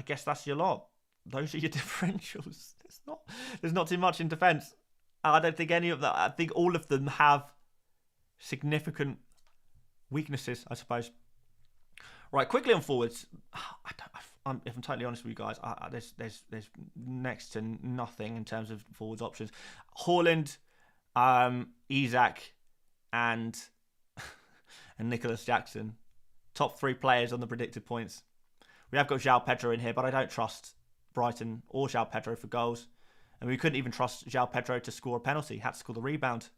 guess that's your lot. Those are your differentials. There's not too much in defence. I don't think any of that. I think all of them have significant weaknesses, I suppose. Right, quickly on forwards. If I'm totally honest with you guys, there's next to nothing in terms of forwards options. Haaland, Isak, and Nicholas Jackson, top 3 players on the predicted points. We have got João Pedro in here, but I don't trust Brighton or João Pedro for goals, and we couldn't even trust João Pedro to score a penalty. He had to score the rebound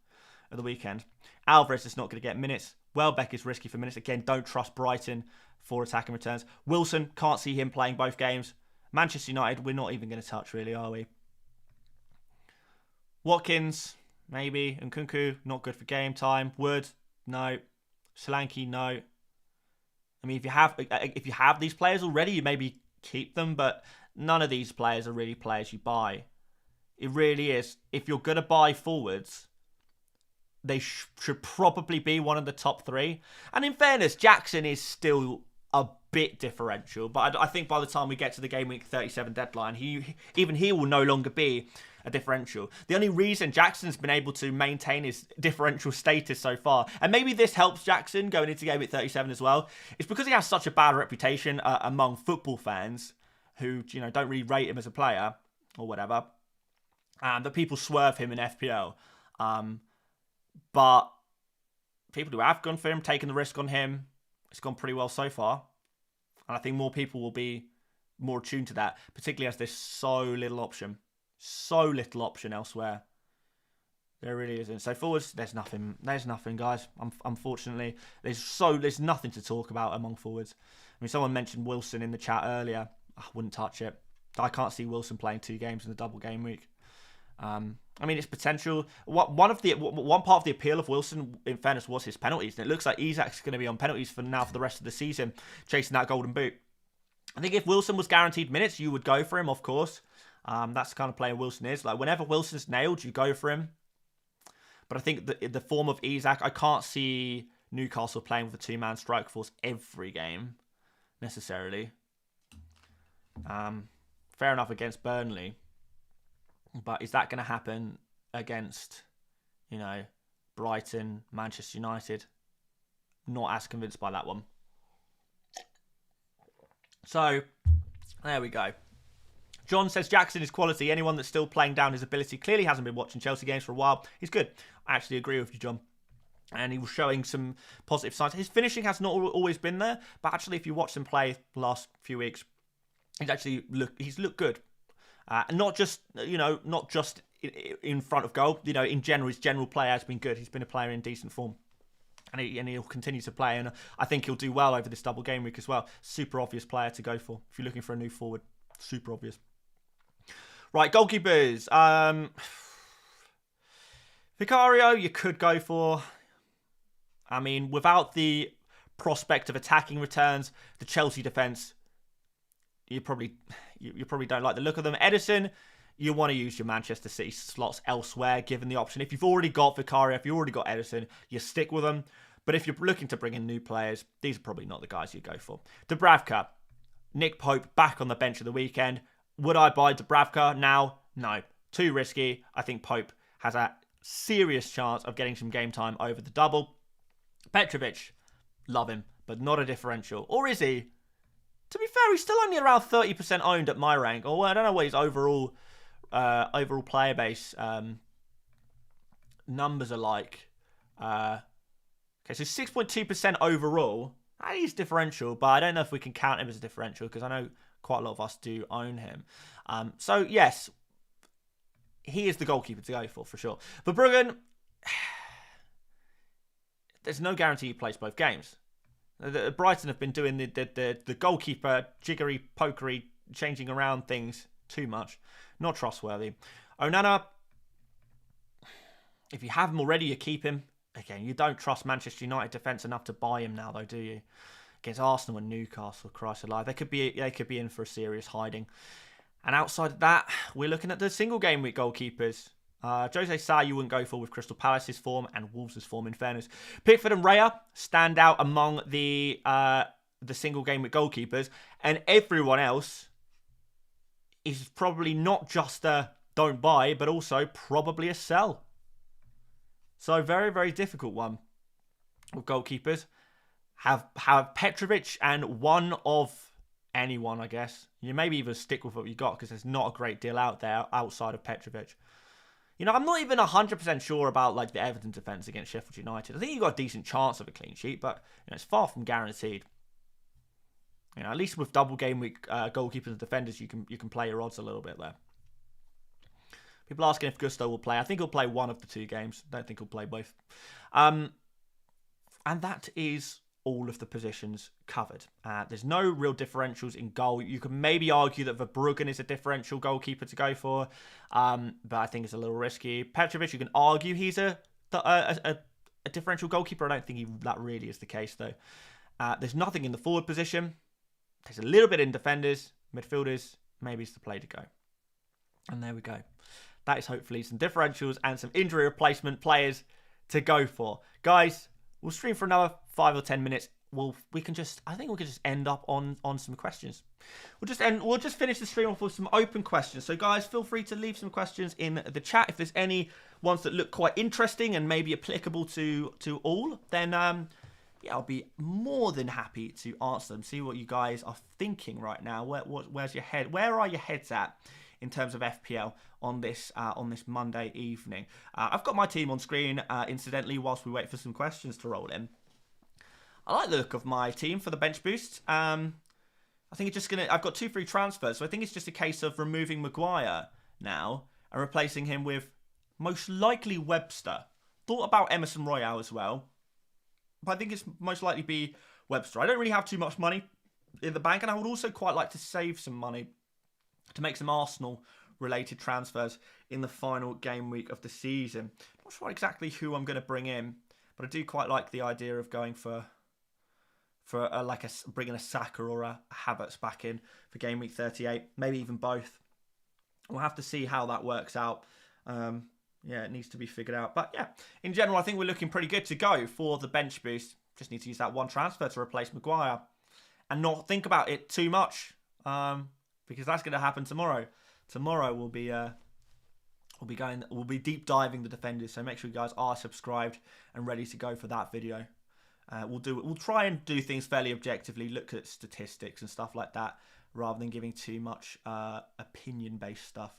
at the weekend. Alvarez is not going to get minutes. Welbeck is risky for minutes. Again, don't trust Brighton for attacking returns. Wilson, can't see him playing both games. Manchester United, we're not even going to touch, really, are we? Watkins, maybe. And Nkunku, not good for game time. Wood, no. Solanke, no. I mean, if you have these players already, you maybe keep them, but none of these players are really players you buy. It really is. If you're going to buy forwards, they should probably be one of the top 3. And in fairness, Jackson is still a bit differential, but I think by the time we get to the game week 37 deadline, he will no longer be a differential. The only reason Jackson's been able to maintain his differential status so far, and maybe this helps Jackson going into game week 37 as well, is because he has such a bad reputation among football fans who, you know, don't really rate him as a player or whatever, and that people swerve him in FPL. But people who have gone for him, taken the risk on him, it's gone pretty well so far. And I think more people will be more attuned to that, particularly as there's so little option. So little option elsewhere. There really isn't. So forwards, there's nothing, guys. Unfortunately, there's nothing to talk about among forwards. I mean, someone mentioned Wilson in the chat earlier. I wouldn't touch it. I can't see Wilson playing 2 games in the double game week. I mean, it's potential. One part of the appeal of Wilson, in fairness, was his penalties. And it looks like Isak's going to be on penalties for the rest of the season, chasing that golden boot. I think if Wilson was guaranteed minutes, you would go for him, of course. That's the kind of player Wilson is. Like, whenever Wilson's nailed, you go for him. But I think the form of Isak, I can't see Newcastle playing with a 2-man strike force every game, necessarily. Fair enough against Burnley. But is that going to happen against, you know, Brighton, Manchester United? Not as convinced by that one. So, there we go. John says Jackson is quality. Anyone that's still playing down his ability clearly hasn't been watching Chelsea games for a while. He's good. I actually agree with you, John. And he was showing some positive signs. His finishing has not always been there, but actually, if you watch him play the last few weeks, he's looked good. Not just in front of goal. You know, in general, his general play has been good. He's been a player in decent form. And he'll continue to play. And I think he'll do well over this double game week as well. Super obvious player to go for if you're looking for a new forward. Super obvious. Right, goalkeepers. Vicario, you could go for. I mean, without the prospect of attacking returns, the Chelsea defence, you probably don't like the look of them. Edison, you want to use your Manchester City slots elsewhere, given the option. If you've already got Vicario, if you've already got Edison, you stick with them. But if you're looking to bring in new players, these are probably not the guys you go for. Dubravka, Nick Pope back on the bench of the weekend. Would I buy Dubravka now? No. Too risky. I think Pope has a serious chance of getting some game time over the double. Petrovic, love him, but not a differential. Or is he? To be fair, he's still only around 30% owned at my rank. Or I don't know what his overall player base numbers are like. Okay, so 6.2% overall. That is differential, but I don't know if we can count him as a differential because I know quite a lot of us do own him. So, yes, he is the goalkeeper to go for sure. But Bruggen, there's no guarantee he plays both games. Brighton have been doing the goalkeeper jiggery pokery, changing around things too much. Not trustworthy. Onana, if you have him already, you keep him. Again, you don't trust Manchester United defence enough to buy him now, though, do you? Against Arsenal and Newcastle, Christ alive, they could be in for a serious hiding. And outside of that, we're looking at the single game week goalkeepers. Jose Sa you wouldn't go for with Crystal Palace's form and Wolves' form, in fairness. Pickford and Raya stand out among the single game with goalkeepers, and everyone else is probably not just a don't buy, but also probably a sell. So very, very difficult one with goalkeepers. Have Petrovic and one of anyone, I guess. You maybe even stick with what you got because there's not a great deal out there outside of Petrovic. You know, I'm not even 100% sure about like the Everton defence against Sheffield United. I think you've got a decent chance of a clean sheet, but you know, it's far from guaranteed. You know, at least with double game week goalkeepers and defenders, you can play your odds a little bit there. People asking if Gusto will play. I think he'll play one of the 2 games. I don't think he'll play both. And that is all of the positions covered. There's no real differentials in goal. You could maybe argue that Verbruggen is a differential goalkeeper to go for, but I think it's a little risky. Petrovic, you can argue he's a differential goalkeeper. I don't think that really is the case, though. There's nothing in the forward position. There's a little bit in defenders, midfielders. Maybe it's the play to go. And there we go. That is hopefully some differentials and some injury replacement players to go for. Guys, we'll stream for another 5 or 10 minutes. I think we can just end up on some questions. We'll just finish the stream off with some open questions. So guys, feel free to leave some questions in the chat. If there's any ones that look quite interesting and maybe applicable to all, then yeah, I'll be more than happy to answer them. See what you guys are thinking right now. Where's your head? Where are your heads at in terms of FPL on this Monday evening? I've got my team on screen, incidentally, whilst we wait for some questions to roll in. I like the look of my team for the bench boost. I think it's just I've got 2 free transfers, so I think it's just a case of removing Maguire now and replacing him with most likely Webster. Thought about Emerson Royale as well, but I think it's most likely be Webster. I don't really have too much money in the bank, and I would also quite like to save some money to make some Arsenal-related transfers in the final game week of the season. Not sure exactly who I'm going to bring in, but I do quite like the idea of going for bringing a Saka or a Havertz back in for game week 38, maybe even both. We'll have to see how that works out. Yeah, it needs to be figured out. But yeah, in general, I think we're looking pretty good to go for the bench boost. Just need to use that one transfer to replace Maguire and not think about it too much, because that's going to happen tomorrow. Tomorrow we'll be deep diving the defenders. So make sure you guys are subscribed and ready to go for that video. We'll try and do things fairly objectively, look at statistics and stuff like that, rather than giving too much opinion-based stuff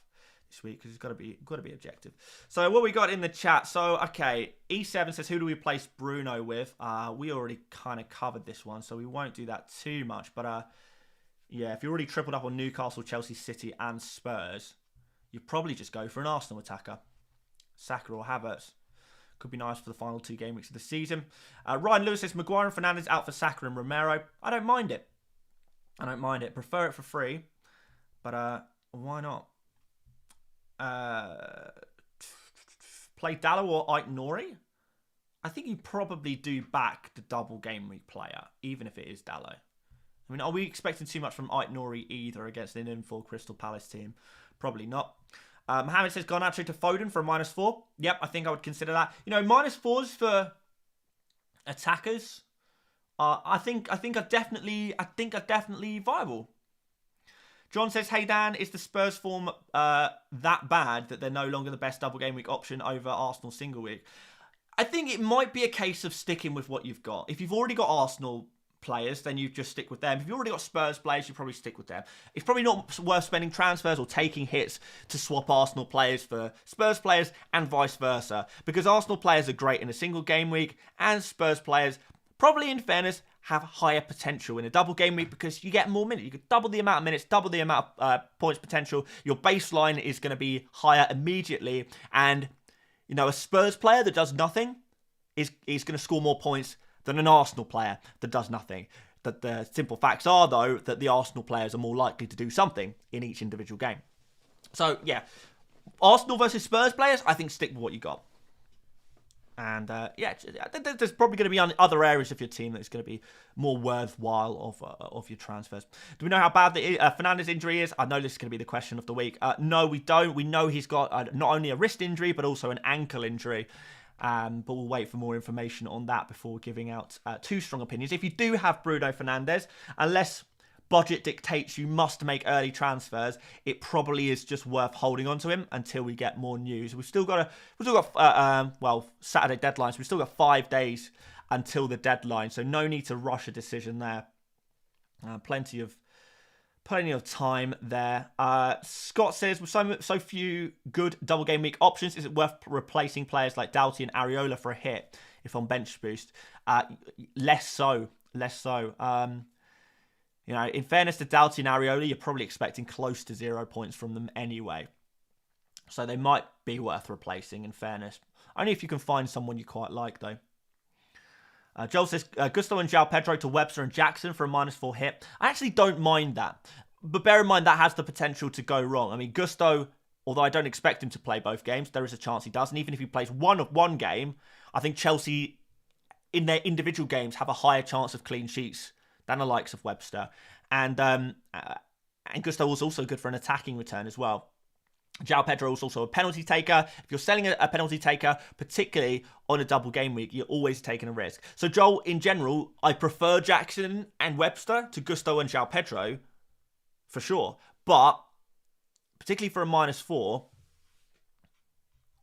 this week, because it's got to be objective. So what we got in the chat? So okay, E7 says, who do we replace Bruno with? We already kind of covered this one, so we won't do that too much. But yeah, if you already tripled up on Newcastle, Chelsea, City, and Spurs, you'd probably just go for an Arsenal attacker, Saka or Havertz. Could be nice for the final 2 game weeks of the season. Ryan Lewis says, Maguire and Fernandes out for Saka and Romero. I don't mind it. Prefer it for free, but why not? Play Dallo or Aït-Nouri? I think you probably do back the double game week player, even if it is Dallo. I mean, are we expecting too much from Aït-Nouri either against an in-full Crystal Palace team? Probably not. Mohammed says, Garnacho to Foden for a -4. Yep, I think I would consider that. You know, -4s for attackers, I think are definitely viable. John says, hey Dan, is the Spurs form that bad that they're no longer the best double game week option over Arsenal single week? I think it might be a case of sticking with what you've got. If you've already got Arsenal players, then you just stick with them. If you've already got Spurs players, you probably stick with them. It's probably not worth spending transfers or taking hits to swap Arsenal players for Spurs players and vice versa, because Arsenal players are great in a single game week and Spurs players, probably in fairness, have higher potential in a double game week because you get more minutes. You could double the amount of minutes, double the amount of points potential. Your baseline is going to be higher immediately, and you know, a Spurs player that does nothing is going to score more points than an Arsenal player that does nothing. That the simple facts are, though, that the Arsenal players are more likely to do something in each individual game. So, yeah, Arsenal versus Spurs players, I think stick with what you got. And, yeah, there's probably going to be other areas of your team that's going to be more worthwhile of your transfers. Do we know how bad the Fernandes injury is? I know this is going to be the question of the week. No, we don't. We know he's got not only a wrist injury, but also an ankle injury. But we'll wait for more information on that before giving out too strong opinions. If you do have Bruno Fernandes, unless budget dictates you must make early transfers, it probably is just worth holding on to him until we get more news. We've still got Saturday deadline, so we've still got 5 days until the deadline, so no need to rush a decision there. Plenty of time there. Scott says, with so few good double game week options, is it worth replacing players like Doughty and Areola for a hit if on bench boost? Less so. You know, in fairness to Doughty and Areola, you're probably expecting close to 0 points from them anyway. So they might be worth replacing, in fairness. Only if you can find someone you quite like, though. Joel says, Gusto and João Pedro to Webster and Jackson for a -4 hit. I actually don't mind that. But bear in mind, that has the potential to go wrong. I mean, Gusto, although I don't expect him to play both games, there is a chance he does. And even if he plays one game, I think Chelsea, in their individual games, have a higher chance of clean sheets than the likes of Webster. And Gusto was also good for an attacking return as well. João Pedro is also a penalty taker. If you're selling a penalty taker, particularly on a double game week, you're always taking a risk. So Joel, in general, I prefer Jackson and Webster to Gusto and João Pedro, for sure. But, particularly for a -4,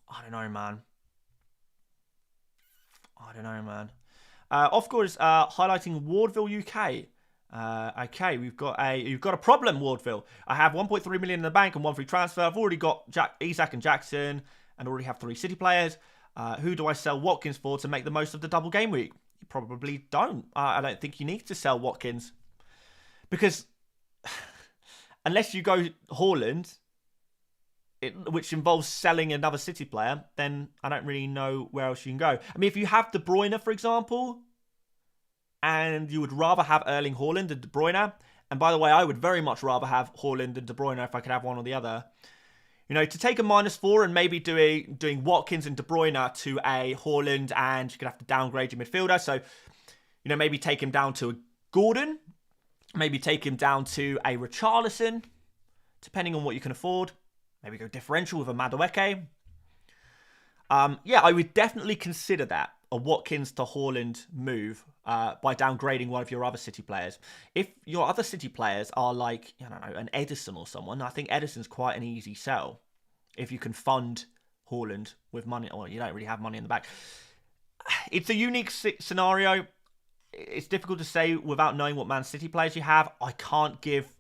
I don't know, man. Offcore is highlighting Wardville UK. Okay, you've got a problem, Wardville. I have 1.3 million in the bank and 1 free transfer. I've already got Isak and Jackson, and already have 3 City players. Who do I sell Watkins for to make the most of the double game week? You probably don't. I don't think you need to sell Watkins, because unless you go Haaland, which involves selling another City player, then I don't really know where else you can go. I mean, if you have De Bruyne, for example, and you would rather have Erling Haaland than De Bruyne, and by the way, I would very much rather have Haaland than De Bruyne if I could have one or the other. You know, to take a -4 and maybe doing Watkins and De Bruyne to a Haaland, and you could have to downgrade your midfielder. So, you know, maybe take him down to a Gordon, maybe take him down to a Richarlison, depending on what you can afford. Maybe go differential with a Madueke. Yeah, I would definitely consider that, a Watkins to Haaland move, by downgrading one of your other City players. If your other City players are like, I don't know, an Edison or someone, I think Edison's quite an easy sell. If you can fund Haaland with money, or you don't really have money in the back. It's a unique scenario. It's difficult to say without knowing what Man City players you have. I can't give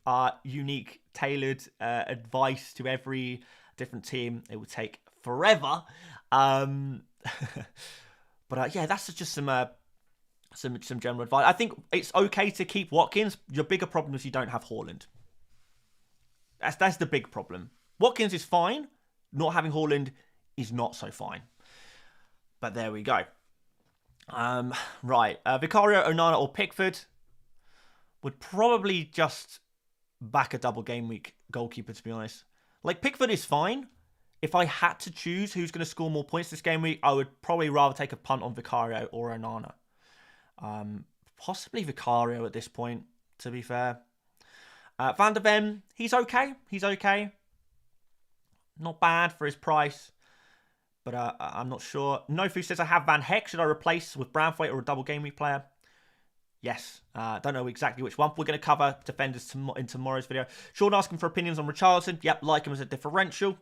unique, tailored advice to every different team. It would take forever. But yeah, that's just some general advice. I think it's okay to keep Watkins. Your bigger problem is you don't have Haaland. That's the big problem. Watkins is fine. Not having Haaland is not so fine. But there we go. Right. Vicario, Onana or Pickford. Would probably just back a double game week goalkeeper, to be honest. Like, Pickford is fine. If I had to choose who's going to score more points this game week, I would probably rather take a punt on Vicario or Onana. Possibly Vicario at this point, to be fair. Van der Ven, he's okay. Not bad for his price, but I'm not sure. Nofu says, I have Van Heck. Should I replace with Branthwaite or a double game week player? Yes. Don't know exactly which one. We're going to cover defenders in tomorrow's video. Sean asking for opinions on Richarlison. Yep, like him as a differential.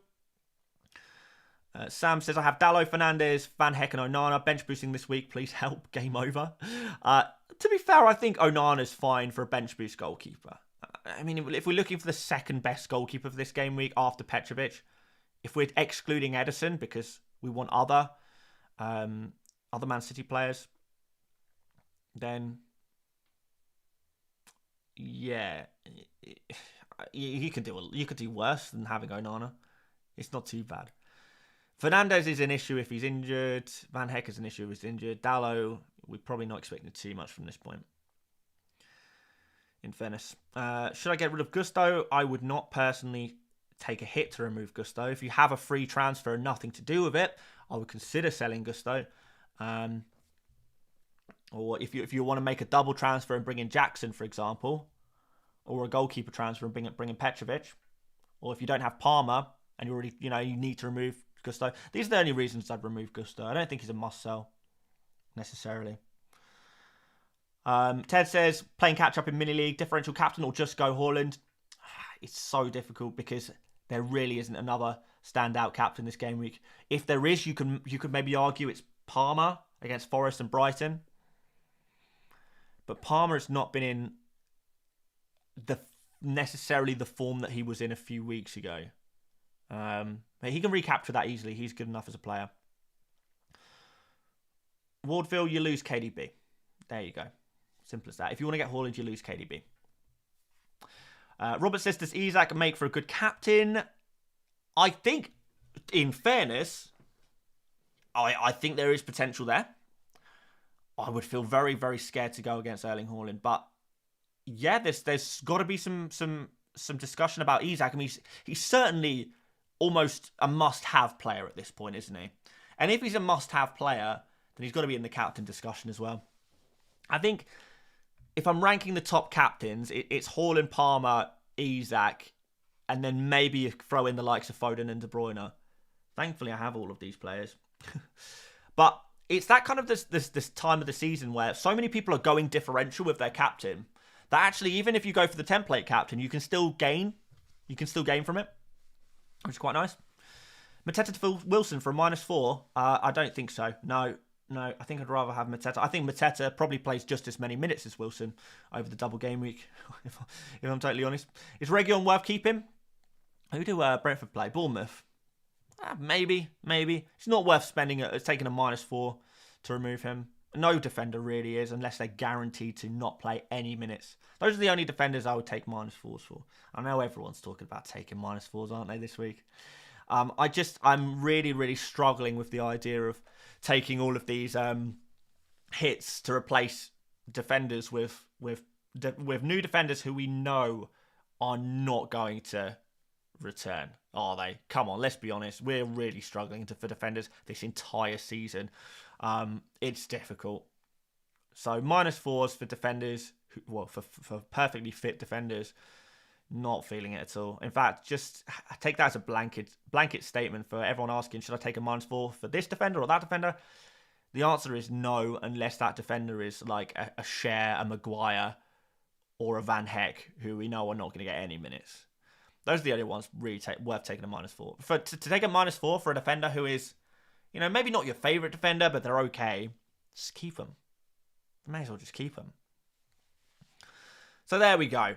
Sam says, I have Dalot, Fernandes, Van Heck and Onana. Bench boosting this week. Please help. Game over. To be fair, I think Onana's fine for a bench boost goalkeeper. I mean, if we're looking for the second best goalkeeper for this game week after Petrovic, if we're excluding Edison because we want other Man City players, then yeah, you could do worse than having Onana. It's not too bad. Fernandes is an issue if he's injured. Van Heck is an issue if he's injured. Dalot, we're probably not expecting too much from this point, in fairness. Should I get rid of Gusto? I would not personally take a hit to remove Gusto. If you have a free transfer and nothing to do with it, I would consider selling Gusto. Or if you want to make a double transfer and bring in Jackson, for example, or a goalkeeper transfer and bring in Petrovic, or if you don't have Palmer and you need to remove Gusto. These are the only reasons I'd remove Gusto. I don't think he's a must-sell, necessarily. Ted says, playing catch-up in mini-league, differential captain or just go Haaland? It's so difficult because there really isn't another standout captain this game week. If there is, you could maybe argue it's Palmer against Forest and Brighton. But Palmer has not been in necessarily the form that he was in a few weeks ago. He can recapture that easily. He's good enough as a player. Wardville, you lose KDB. There you go. Simple as that. If you want to get Haaland, you lose KDB. Robert says, does Isak make for a good captain? I think, in fairness, I think there is potential there. I would feel very, very scared to go against Erling Haaland. But yeah, there's got to be some discussion about Isak. I mean, he's certainly almost a must-have player at this point, isn't he? And if he's a must-have player, then he's got to be in the captain discussion as well. I think if I'm ranking the top captains, it's Haaland, Palmer, Isak, and then maybe you throw in the likes of Foden and De Bruyne. Thankfully, I have all of these players. But it's that kind of this time of the season where so many people are going differential with their captain that actually, even if you go for the template captain, you can still gain. You can still gain from it, which is quite nice. Mateta to Wilson for a -4. I don't think so. No, I think I'd rather have Mateta. I think Mateta probably plays just as many minutes as Wilson over the double game week, if I'm totally honest. Is Reguilon worth keeping? Who do Brentford play? Bournemouth? Maybe. It's not worth spending. It's taking a -4 to remove him. No defender really is, unless they're guaranteed to not play any minutes. Those are the only defenders I would take -4s for. I know everyone's talking about taking -4s, aren't they, this week? I'm really, really struggling with the idea of taking all of these hits to replace defenders with new defenders who we know are not going to return, are they? Come on, let's be honest. We're really struggling for defenders this entire season. It's difficult. So -4s for defenders, for perfectly fit defenders. Not feeling it at all. In fact, just take that as a blanket statement for everyone asking, should I take a -4 for this defender or that defender? The answer is no, unless that defender is like a Schär, a Maguire, or a Van Heck, who we know are not going to get any minutes. Those are the only ones really worth taking a -4. To take a -4 for a defender who is, maybe not your favourite defender, but they're okay, just keep them. You may as well just keep them. So there we go.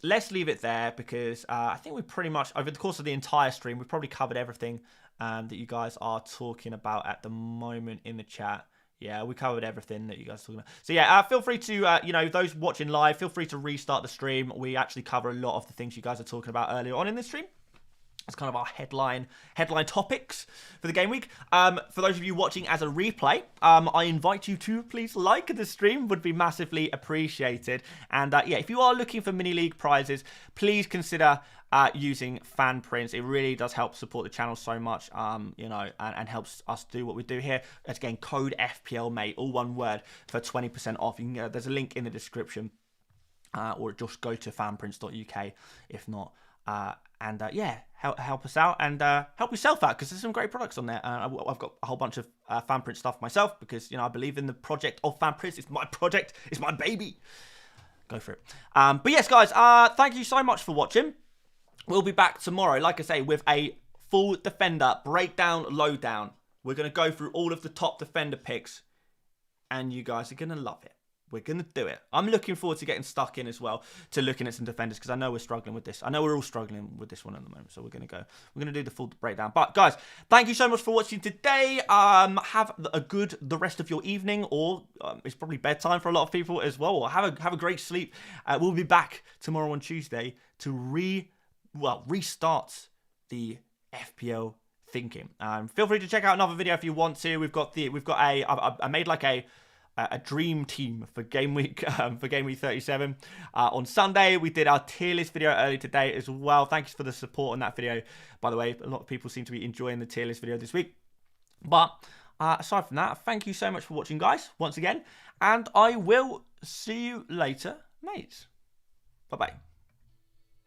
Let's leave it there because I think we pretty much, over the course of the entire stream, we've probably covered everything that you guys are talking about at the moment in the chat. Yeah, we covered everything that you guys are talking about. So yeah, feel free to, those watching live, feel free to restart the stream. We actually cover a lot of the things you guys are talking about earlier on in the stream. It's kind of our headline topics for the game week. For those of you watching as a replay, I invite you to please like the stream. Would be massively appreciated. And yeah, if you are looking for mini league prizes, please consider using fan prints. It really does help support the channel so much, and helps us do what we do here. Again, code FPL Mate, all one word, for 20% off. You can, there's a link in the description, or just go to fanprints.uk if not. Yeah, help us out and help yourself out because there's some great products on there. I've got a whole bunch of fan print stuff myself because I believe in the project of fan prints. It's my project. It's my baby. Go for it. But yes, guys, thank you so much for watching. We'll be back tomorrow, like I say, with a full defender breakdown lowdown. We're going to go through all of the top defender picks, and you guys are going to love it. We're going to do it. I'm looking forward to getting stuck in as well, to looking at some defenders, because I know we're struggling with this. I know we're all struggling with this one at the moment, so we're going to do the full breakdown. But guys, thank you so much for watching today. Have the rest of your evening, or it's probably bedtime for a lot of people as well. Or have a great sleep. We'll be back tomorrow on Tuesday to restart the FPL thinking. Feel free to check out another video if you want to. I made like a dream team for game week for Gameweek 37 on Sunday. We did our tier list video earlier today as well. Thanks for the support on that video, by the way. A lot of people seem to be enjoying the tier list video this week. But aside from that, thank you so much for watching, guys, once again, and I will see you later, mates. Bye bye.